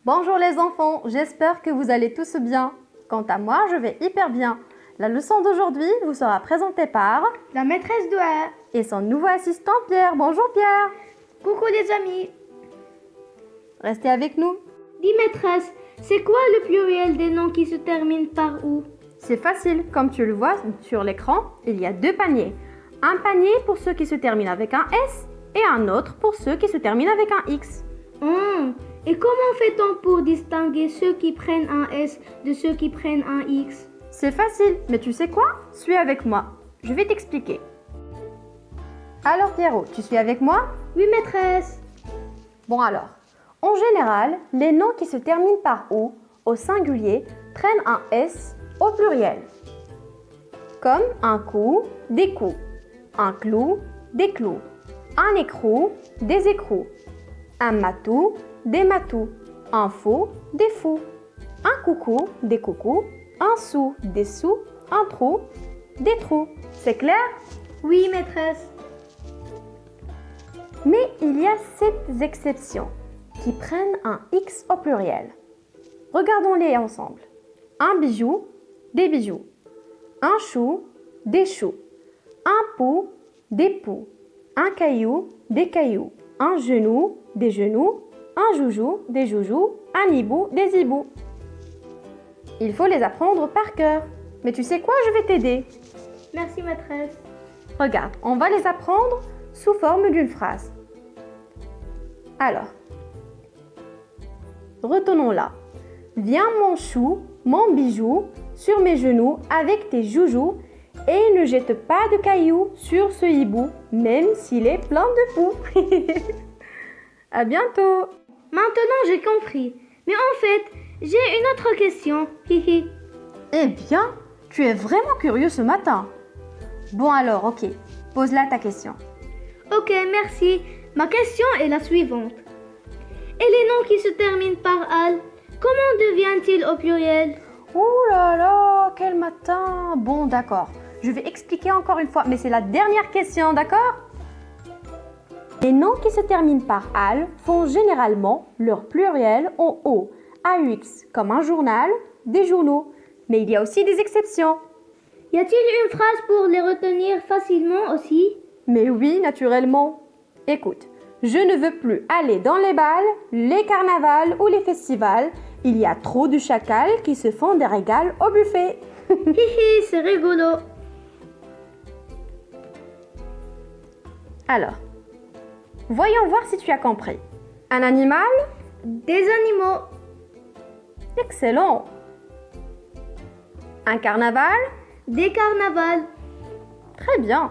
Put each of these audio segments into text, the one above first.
Bonjour les enfants, j'espère que vous allez tous bien. Quant à moi, je vais hyper bien. La leçon d'aujourd'hui vous sera présentée par la maîtresse de A et son nouveau assistant Pierre. Bonjour Pierre. Coucou les amis. Restez avec nous. Dis maîtresse, c'est quoi le pluriel des noms qui se terminent par OU? C'est facile, comme tu le vois sur l'écran, il y a deux paniers. Un panier pour ceux qui se terminent avec un S et un autre pour ceux qui se terminent avec un X. Et comment fait-on pour distinguer ceux qui prennent un S de ceux qui prennent un X? C'est facile, mais tu sais quoi? Suis avec moi. Je vais t'expliquer. Alors Pierrot, tu suis avec moi? Oui maîtresse. Bon alors, en général, les noms qui se terminent par OU au singulier prennent un S au pluriel. Comme un coup, des coups. Un clou, des clous. Un écrou, des écrous. Un matou, des matous. Un fou, des fous. Un coucou, des coucous. Un sou, des sous. Un trou, des trous. C'est clair? Oui maîtresse. Mais il y a 7 exceptions qui prennent un X au pluriel. Regardons-les ensemble. Un bijou, des bijoux. Un chou, des choux. Un pou, des poux. Un caillou, des cailloux. Un genou, des genoux. Un joujou, des joujoux. Un hibou, des hiboux. Il faut les apprendre par cœur. Mais tu sais quoi, je vais t'aider. Merci maîtresse. Regarde, on va les apprendre sous forme d'une phrase. Alors, retenons-la. Viens mon chou, mon bijou, sur mes genoux avec tes joujoux et ne jette pas de cailloux sur ce hibou, même s'il est plein de poux. À bientôt. Maintenant j'ai compris. Mais en fait, j'ai une autre question. Hihi. Eh bien, tu es vraiment curieux ce matin. Bon alors, ok, pose-la ta question. Ok, merci. Ma question est la suivante. Et les noms qui se terminent par al, comment deviennent-ils au pluriel? Ouh là là, quel matin. Bon, d'accord. Je vais expliquer encore une fois, mais c'est la dernière question, d'accord? Les noms qui se terminent par al font généralement leur pluriel en O, AUX, comme un journal, des journaux. Mais il y a aussi des exceptions. Y a-t-il une phrase pour les retenir facilement aussi? Mais oui, naturellement. Écoute, je ne veux plus aller dans les bals, les carnavals ou les festivals. Il y a trop de chacals qui se font des régals au buffet. Hihi, c'est rigolo. Alors, voyons voir si tu as compris. Un animal? Des animaux. Excellent. Un carnaval? Des carnavals. Très bien.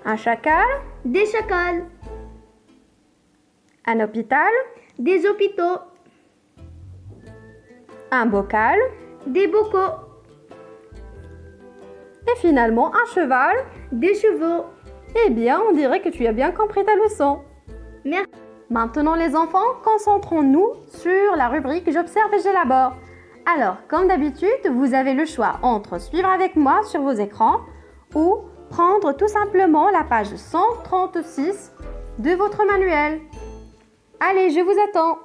Un chacal? Des chacals. Un hôpital? Des hôpitaux. Un bocal? Des bocaux. Et finalement, un cheval? Des chevaux. Eh bien, on dirait que tu as bien compris ta leçon. Merci. Maintenant les enfants, concentrons-nous sur la rubrique J'observe et j'élabore. Alors, comme d'habitude, vous avez le choix entre suivre avec moi sur vos écrans ou prendre tout simplement la page 136 de votre manuel. Allez, je vous attends.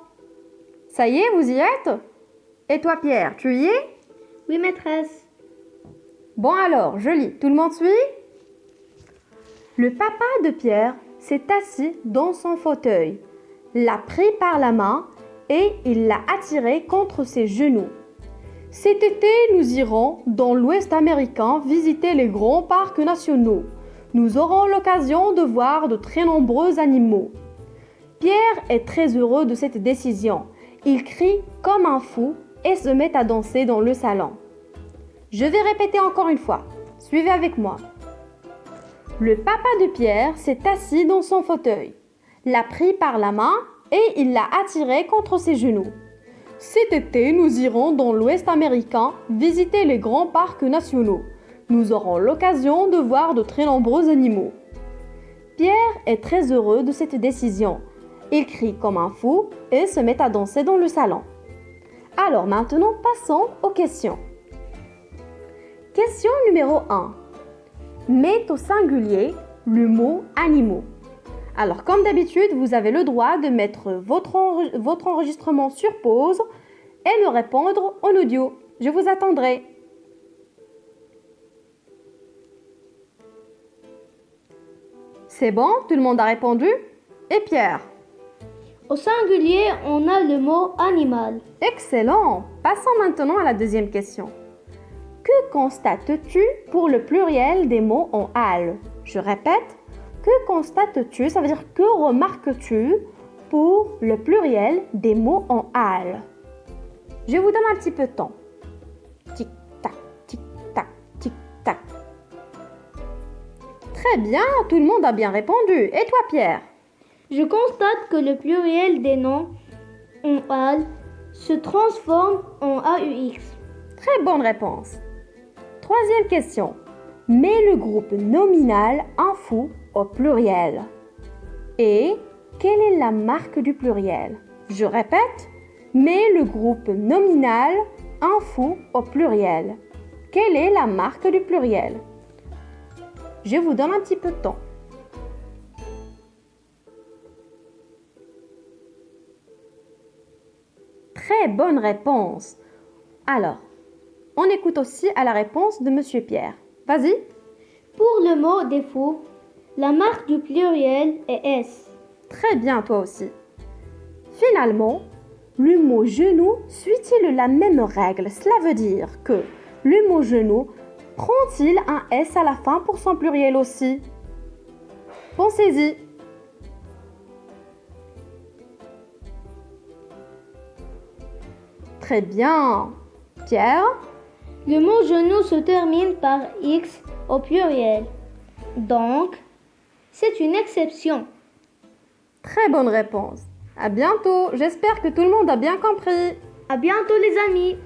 Ça y est, vous y êtes? Et toi Pierre, tu y es? Oui maîtresse. Bon alors, je lis. Tout le monde suit? Le papa de Pierre s'est assis dans son fauteuil, l'a pris par la main et il l'a attiré contre ses genoux. Cet été, nous irons dans l'Ouest américain visiter les grands parcs nationaux. Nous aurons l'occasion de voir de très nombreux animaux. Pierre est très heureux de cette décision. Il crie comme un fou et se met à danser dans le salon. Je vais répéter encore une fois. Suivez avec moi. Le papa de Pierre s'est assis dans son fauteuil, l'a pris par la main et il l'a attiré contre ses genoux. Cet été, nous irons dans l'Ouest américain visiter les grands parcs nationaux. Nous aurons l'occasion de voir de très nombreux animaux. Pierre est très heureux de cette décision. Il crie comme un fou et se met à danser dans le salon. Alors maintenant, passons aux questions. Question numéro 1. Mets au singulier le mot animaux. Alors, comme d'habitude, vous avez le droit de mettre votre enregistrement sur pause et me répondre en audio. Je vous attendrai. C'est bon? Tout le monde a répondu? Et Pierre? Au singulier, on a le mot animal. Excellent! Passons maintenant à la deuxième question. Que constates-tu pour le pluriel des mots en al? Je répète, que constates-tu? Ça veut dire que remarques-tu pour le pluriel des mots en al? Je vous donne un petit peu de temps. Tic-tac, tic-tac, tic-tac. Très bien, tout le monde a bien répondu. Et toi, Pierre? Je constate que le pluriel des noms en al se transforme en AUX. Très bonne réponse. Troisième question. Mets le groupe nominal en fou au pluriel. Et quelle est la marque du pluriel? Je répète, mets le groupe nominal en fou au pluriel. Quelle est la marque du pluriel? Je vous donne un petit peu de temps. Très bonne réponse. Alors, on écoute aussi à la réponse de Monsieur Pierre. Vas-y. Pour le mot des fous, la marque du pluriel est S. Très bien, toi aussi. Finalement, le mot genou suit-il la même règle? Cela veut dire que le mot genou prend-il un S à la fin pour son pluriel aussi? Pensez-y. Très bien. Pierre? Le mot genou se termine par X au pluriel. Donc, c'est une exception. Très bonne réponse. À bientôt. J'espère que tout le monde a bien compris. À bientôt les amis.